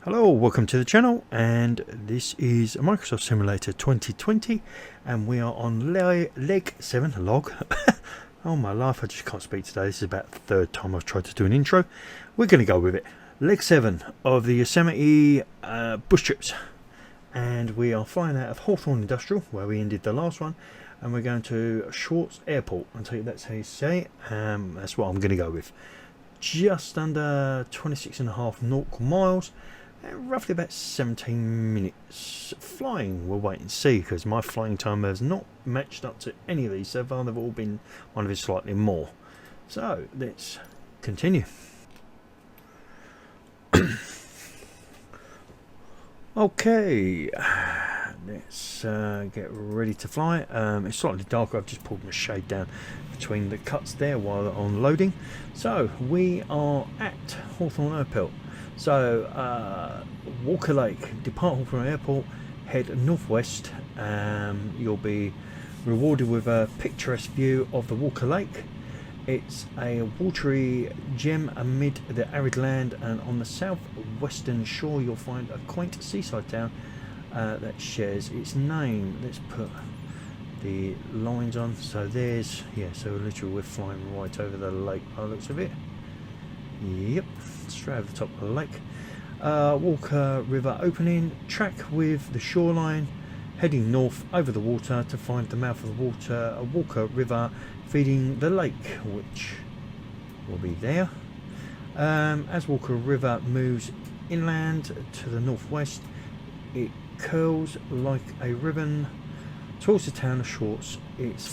Hello, welcome to the channel, and this is Microsoft Simulator 2020, and we are on leg 7, log. Oh my life, I just can't speak today. This is about the third time I've tried to do an intro. We're going to go with it. Leg 7 of the Yosemite Bush Trips, and we are flying out of Hawthorne Industrial, where we ended the last one, and we're going to Schurtz Airport. I'll tell you that's how you say it. That's what I'm going to go with. Just under 26.5 nautical miles. Roughly about 17 minutes flying. We'll wait and see, because my flying time has not matched up to any of these so far. They've all been one of it slightly more. So let's continue. Okay, let's get ready to fly. It's slightly darker. I've just pulled my shade down between the cuts there while on loading. So we are at Hawthorne Airport. So Walker Lake, depart Hawthorne Airport, head northwest. You'll be rewarded with a picturesque view of the Walker Lake. It's a watery gem amid the arid land, and on the southwestern shore you'll find a quaint seaside town that shares its name. Let's put the lines on. So there's, so literally we're flying right over the lake by the looks of it. Yep, straight over the top of the lake. Walker River opening, track with the shoreline, heading north over the water to find the mouth of the water, Walker River feeding the lake, which will be there. As Walker River moves inland to the northwest, it curls like a ribbon towards the town of Schurtz. Its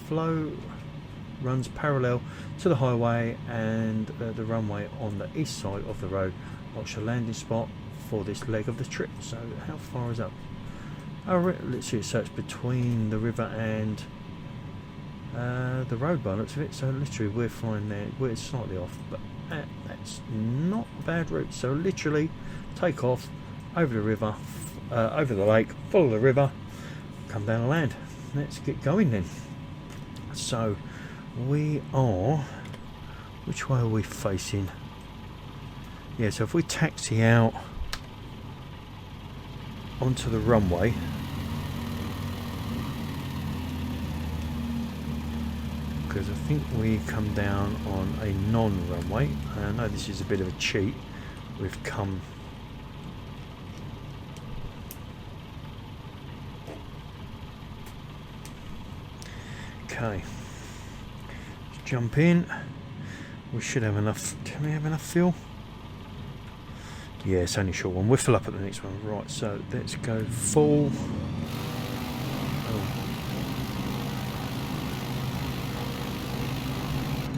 flow runs parallel to the highway and the runway on the east side of the road. Watch the landing spot for this leg of the trip. So how far is up? Oh, let's see, so it's between the river and the road by the looks of it. So literally we're flying there. We're slightly off, but that's not a bad route. So literally take off over the river, over the lake, follow the river, come down the land. Let's get going then. So we are, which way are we facing? Yeah, so if we taxi out onto the runway, because I think we come down on a non-runway. I know this is a bit of a cheat. We've come okay. Jump in. We should have enough. Do we have enough fuel? Yeah, it's only a short one. We'll fill up at the next one. Right, so let's go full. Oh.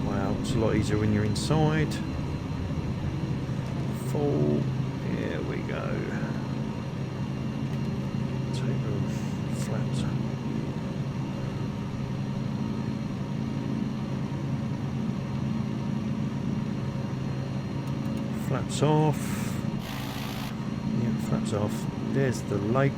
Wow, it's a lot easier when you're inside. Full. There we go. Take the flaps. Flaps off. Yeah, flaps off. There's the lake.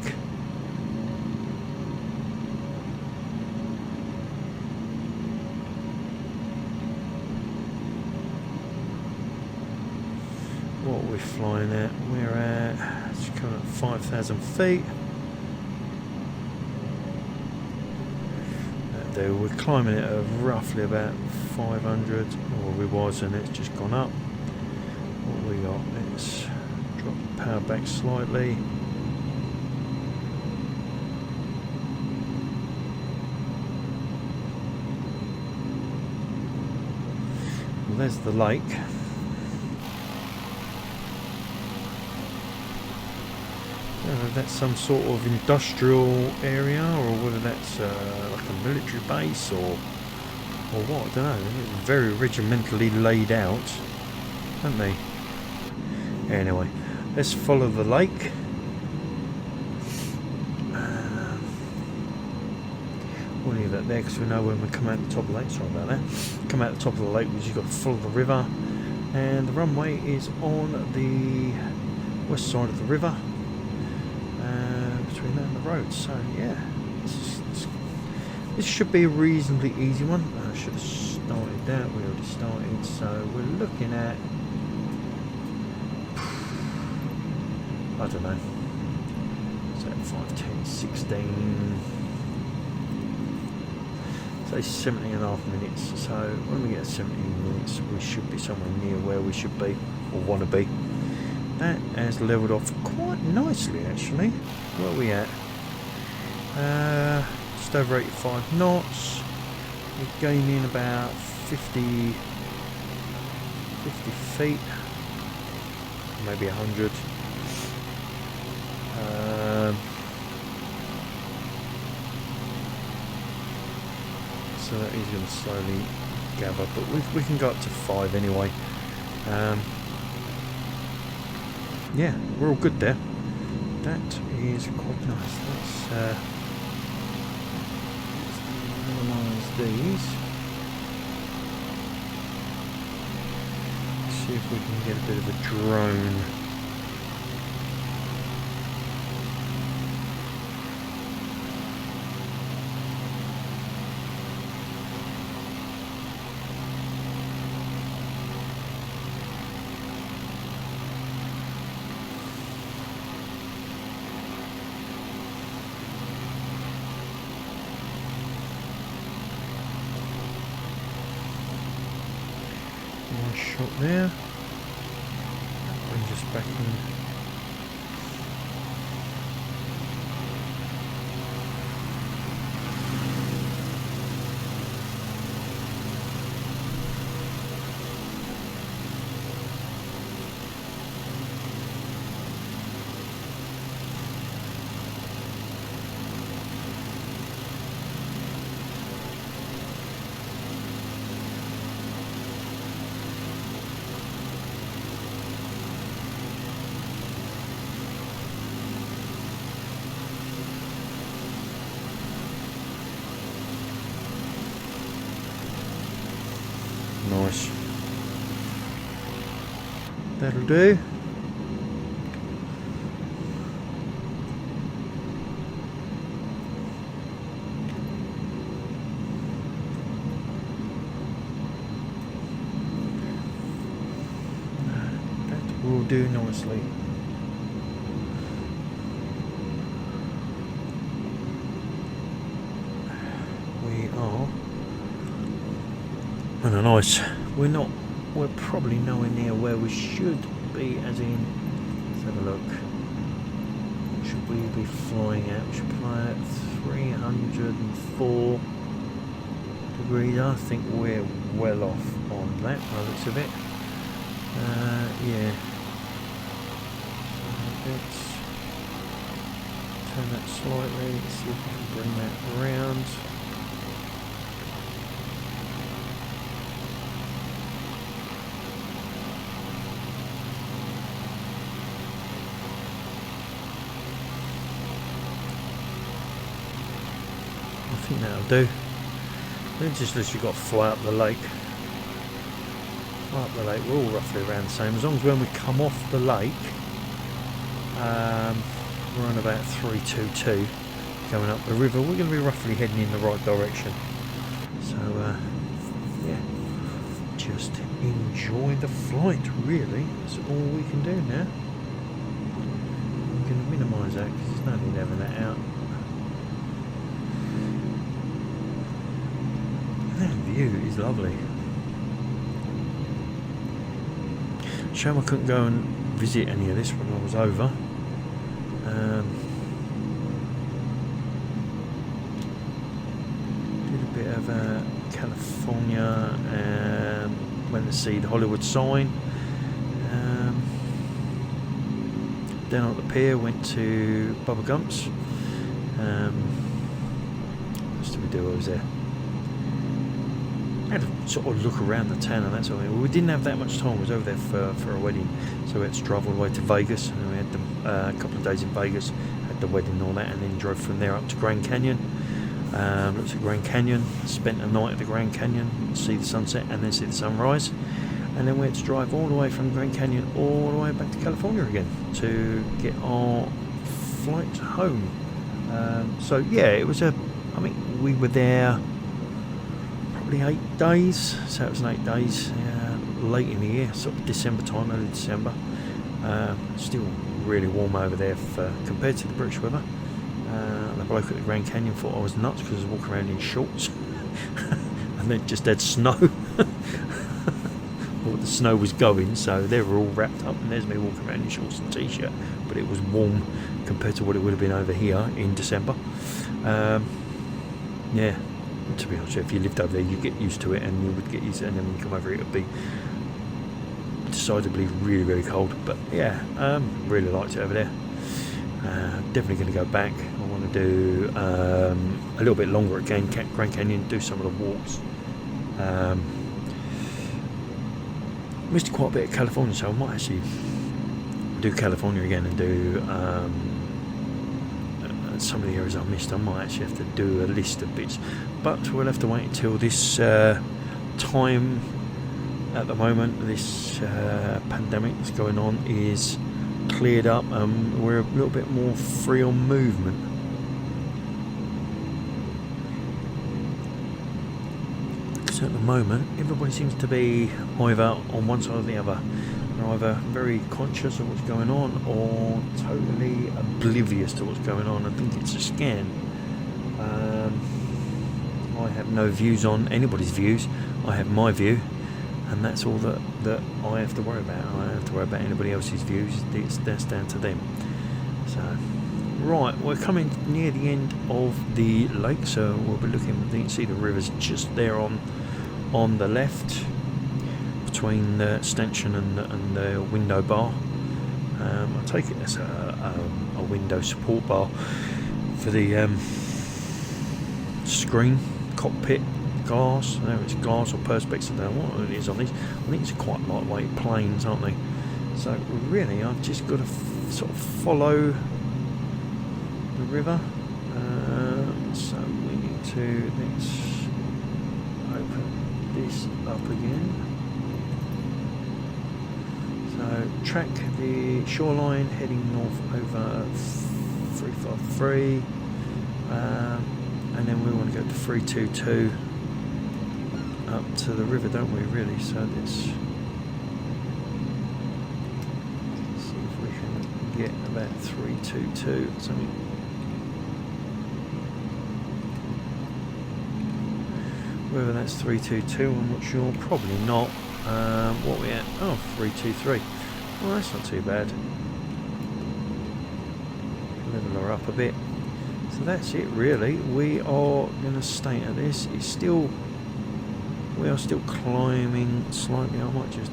What are we flying at? We're at, it's coming at 5,000 feet. There, we're climbing it at roughly about 500, or we was, and it's just gone up. What we got? Let's drop the power back slightly. Well, there's the lake. I don't know if that's some sort of industrial area, or whether that's like a military base, or what. I don't know. It's very regimentally laid out, aren't they? Anyway, let's follow the lake. We'll leave that there because we know when we come out the top of the lake. Sorry about that. Come out the top of the lake, we've just got to follow the river, and the runway is on the west side of the river, between that and the road. So yeah, this should be a reasonably easy one. I should have started that. We already started. So we're looking at I don't know. So 5, 10, 16. Say 17.5 minutes. So when we get 17 minutes, we should be somewhere near where we should be or want to be. That has levelled off quite nicely, actually. Where are we at? Just over 85 knots. We're gaining about 50 feet, maybe 100. So that is going to slowly gather, but we can go up to 5 anyway. Yeah, we're all good there. That is quite nice. Let's minimise these. See if we can get a bit of a drone. Nice shot there. Brings us back in. Nice. That'll do. That will do nicely. We are on a nice. We're probably nowhere near where we should be, as in, let's have a look. What should we be flying at? We should fly at 304 degrees. I think we're well off on that by the looks of it. Yeah. So let's turn that slightly, see if we can bring that around. I think that'll do. Then just literally got to fly up the lake. Fly up the lake, we're all roughly around the same. As long as when we come off the lake, we're on about 322 going up the river. We're going to be roughly heading in the right direction. So, yeah, just enjoy the flight, really. That's all we can do now. I'm going to minimise that because there's no need having that out. That view is lovely. Shame I couldn't go and visit any of this when I was over. Did a bit of California, went to see the Hollywood sign. Down at the pier, went to Bubba Gump's. What else did we do while I was there? Had to sort of look around the town and that sort of thing. We didn't have that much time. We was over there for a wedding, so we had to drive all the way to Vegas, and we had a couple of days in Vegas, had the wedding and all that, and then drove from there up to Grand Canyon. Looked at Grand Canyon, spent a night at the Grand Canyon, see the sunset and then see the sunrise, and then we had to drive all the way from Grand Canyon all the way back to California again to get our flight home. So yeah, it was I mean, we were there 8 days, so it was 8 days, late in the year, sort of December time, early December. Still really warm over there compared to the British weather. The bloke at the Grand Canyon thought I was nuts because I was walking around in shorts and then just had snow. Well, the snow was going, so they were all wrapped up, and there's me walking around in shorts and t-shirt, but it was warm compared to what it would have been over here in December. Yeah, to be honest, if you lived over there, you get used to it, and you would get used to it, and then when you come over here, it would be decidedly really, really cold. But yeah, really liked it over there. Definitely going to go back. I want to do a little bit longer at Grand Canyon, do some of the walks. Missed quite a bit of California, so I might actually do California again and do some of the areas I missed. I might actually have to do a list of bits, but we'll have to wait until this time at the moment, this pandemic that's going on is cleared up, and we're a little bit more free on movement. So at the moment, everybody seems to be either on one side or the other. They're either very conscious of what's going on or totally oblivious to what's going on. I think it's a scam. I have no views on anybody's views. I have my view, and that's all that I have to worry about. I don't have to worry about anybody else's views. That's down to them. So, right, we're coming near the end of the lake, so we'll be looking. You can see the river's just there on the left, between the stanchion and the window bar. I take it as a window support bar for the screen, cockpit glass. I don't know if it's glass or perspex, I don't know what it is on these. I think it's quite lightweight planes, aren't they? So really I've just got to sort of follow the river. So we need to, let's open this up again. So track the shoreline heading north over 353, and then we want to go to 322 up to the river, don't we, really? So let's see if we can get about 322 something. Whether that's 322, I'm not sure, probably not. What are we at? Oh, 323. Well, that's not too bad. Level her up a bit. So that's it, really. We are going to stay at this. We are still climbing slightly. I might just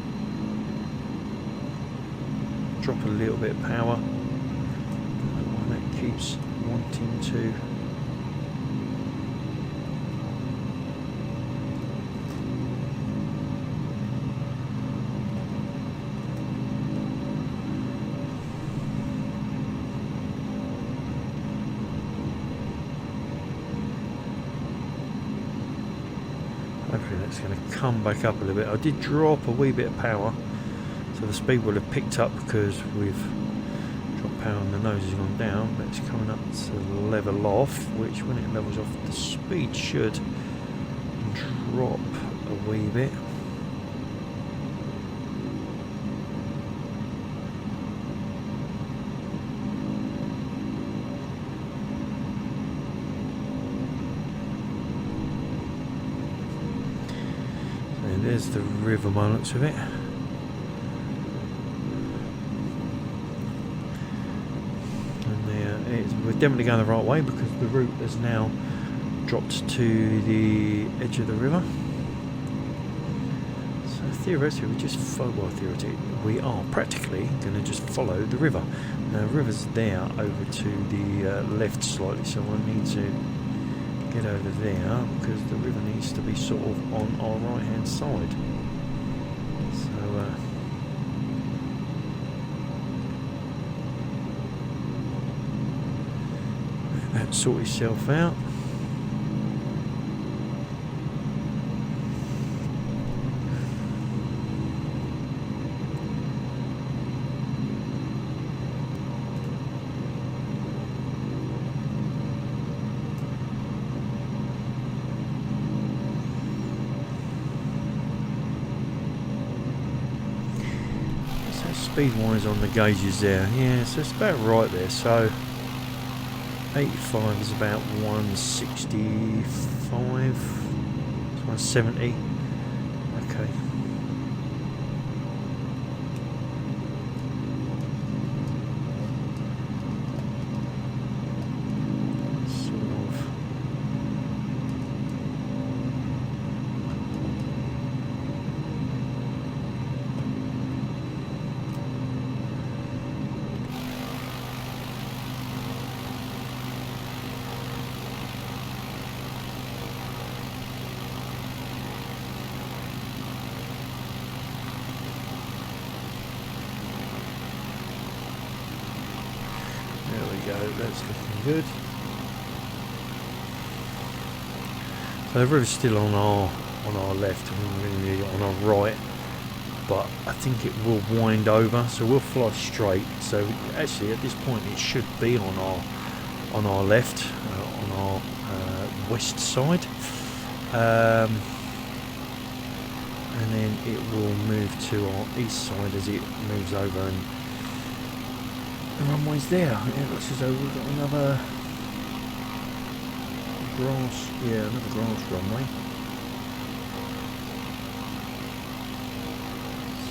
drop a little bit of power. That keeps wanting to. Hopefully that's going to come back up a little bit. I did drop a wee bit of power, so the speed will have picked up because we've dropped power and the nose has gone down, but it's coming up to level off, which when it levels off the speed should drop a wee bit. There's the river by the looks of it. And we're definitely going the right way because the route has now dropped to the edge of the river. So theoretically, we are practically going to just follow the river. Now, the river's there over to the left slightly, so I need to get over there because the river needs to be sort of on our right hand side. So let that sort itself out. speed wise on the gauges there. Yeah, so it's about right there. So 85 is about 165, 170. Okay. That's looking good. So the river's still on our left, and we're really on our right, but I think it will wind over, so we'll fly straight. So actually, at this point, it should be on our left, on our west side, and then it will move to our east side as it moves over and. The runway's there. It looks as though we've got another grass, another grass runway.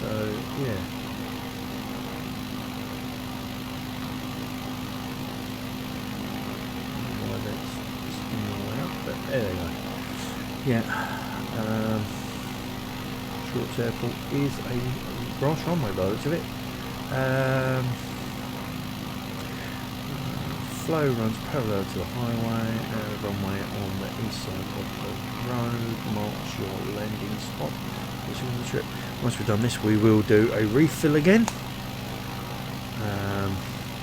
So yeah. Why that's spinning all the way up, but there we go. Yeah. Schurtz Airport is a grass runway by the looks of it. Flow runs parallel to the highway, runway on the east side of the road. Marks your landing spot. The trip. Once we've done this, we will do a refill again.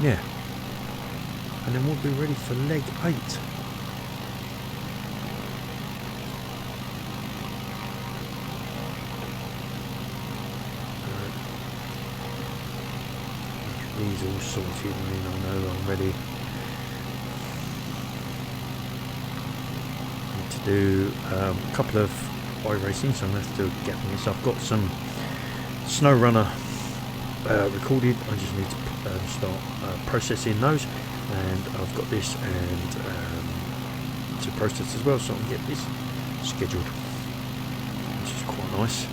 Yeah, and then we'll be ready for leg 8. These all sorted, and then I know I'm ready. Do a couple of iRacing, so I'm going to have to do a gap in this. I've got some Snow Runner recorded. I just need to start processing those, and I've got this and to process as well, so I can get this scheduled, which is quite nice. So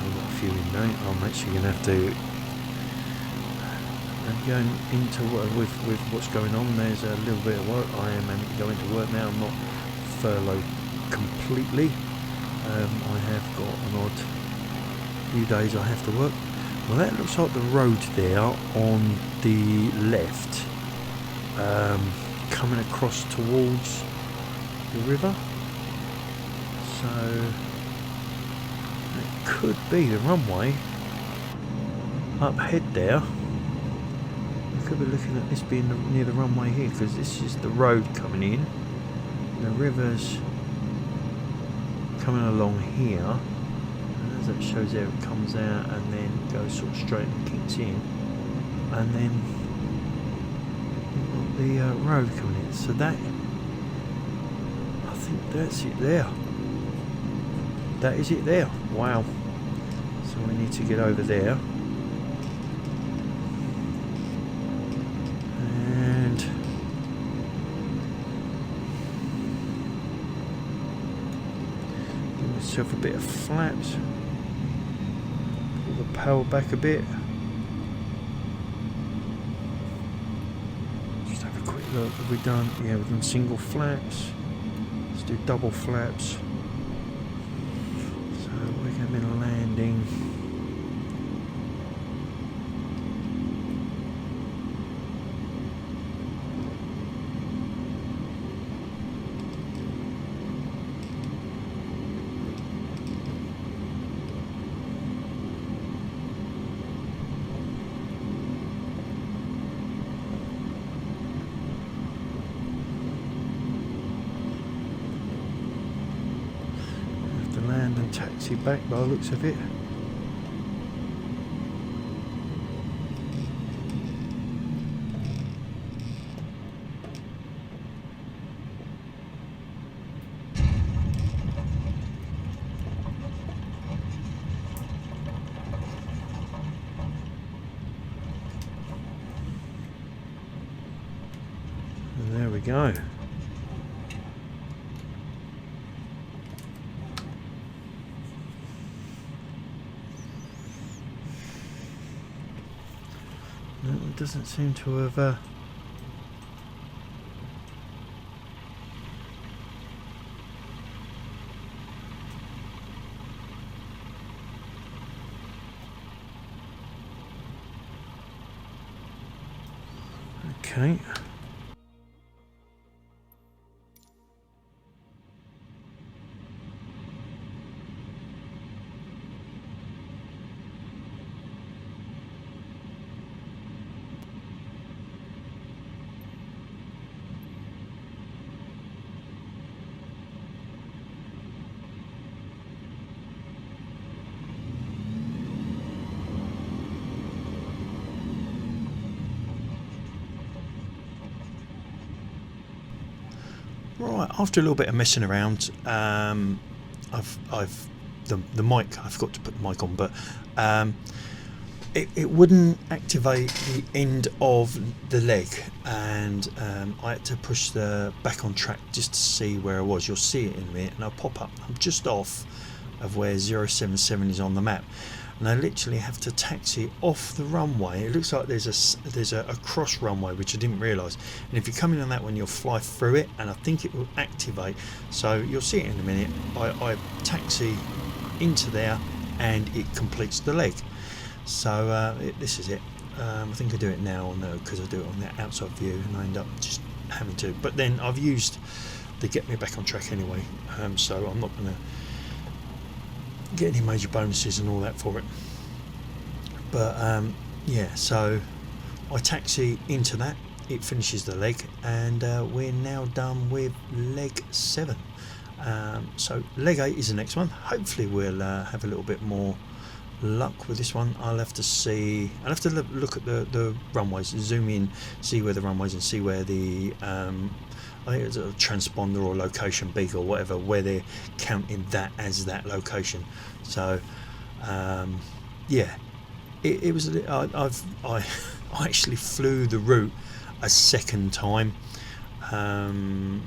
I've got a few in there. I'm actually going to have to going into with what's going on. There's a little bit of work. I am having to go into work now. I'm not furloughed completely. I have got an odd few days I have to work. Well, that looks like the road there on the left, coming across towards the river. So it could be the runway up ahead there. We could be looking at this being near the runway here, because this is the road coming in. The river's coming along here, and as that shows there, it comes out and then goes sort of straight and kicks in, and then the road coming in. So that, I think that's it there. That is it there. Wow. So we need to get over there. Myself a bit of flaps, pull the power back a bit, just have a quick look. Have we done, yeah, we've done single flaps. Let's do double flaps. So we're going to be landing and taxi back by the looks of it. And there we go. No, it doesn't seem to have... Okay. Right, after a little bit of messing around, I've the mic. I forgot to put the mic on, but it wouldn't activate the end of the leg, and I had to push the back on track just to see where I was. You'll see it in a minute, and I'll pop up. I'm just off of where 077 is on the map, and I literally have to taxi off the runway. It looks like there's a cross runway, which I didn't realise, and if you're coming on that one, you'll fly through it, and I think it will activate. So you'll see it in a minute. I taxi into there and it completes the leg. So this is it. I think I do it now because I do it on the outside view, and I end up just having to, but then I've used the get me back on track anyway, so I'm not going to get any major bonuses and all that for it. But yeah, so I taxi into that, it finishes the leg, and we're now done with leg 7. So leg 8 is the next one. Hopefully we'll have a little bit more luck with this one. I'll have to see, I'll have to look at the runways, zoom in, see where the runways, and see where the I think it's a transponder or location big or whatever, where they're counting that as that location. So yeah, it was I actually flew the route a second time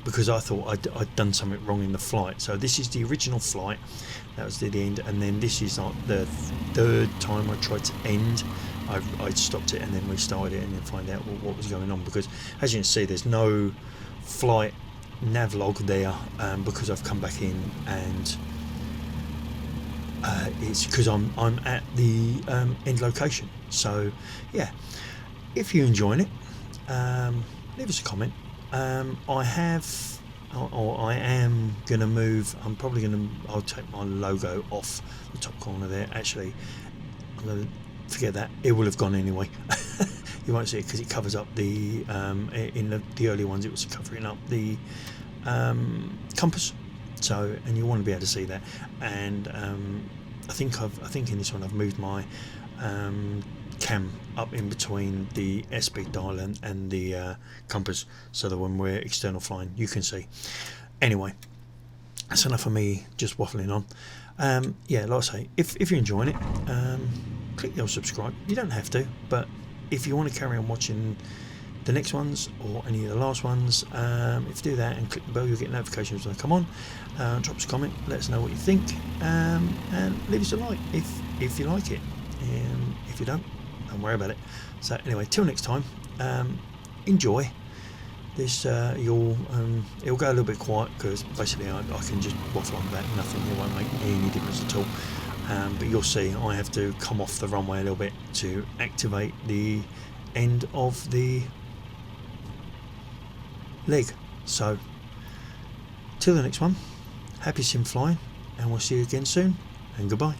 because I thought I'd done something wrong in the flight. So this is the original flight, that was the end, and then this is like the third time I tried to end. I stopped it and then restarted it and then find out what was going on, because as you can see there's no flight navlog there, because I've come back in, and it's because I'm at the end location. So yeah, if you're enjoying it, leave us a comment. I am going to move, I'll take my logo off the top corner there. Actually, I'm going to forget that, it will have gone anyway. You won't see it because it covers up the in the early ones it was covering up the compass, so, and you want to be able to see that. And I think in this one I've moved my cam up in between the airspeed dial and the compass, so that when we're external flying you can see. Anyway, that's enough of me just waffling on. Yeah, like I say, if you're enjoying it, click the old subscribe. You don't have to, but if you want to carry on watching the next ones or any of the last ones, if you do that and click the bell, you'll get notifications when they come on. Drop us a comment, let us know what you think, and leave us a like if you like it. If you don't worry about it. So anyway, till next time, enjoy this. It'll go a little bit quiet because basically I can just waffle on about nothing. It won't make any difference at all. But you'll see I have to come off the runway a little bit to activate the end of the leg. So till the next one, happy sim flying, and we'll see you again soon, and goodbye.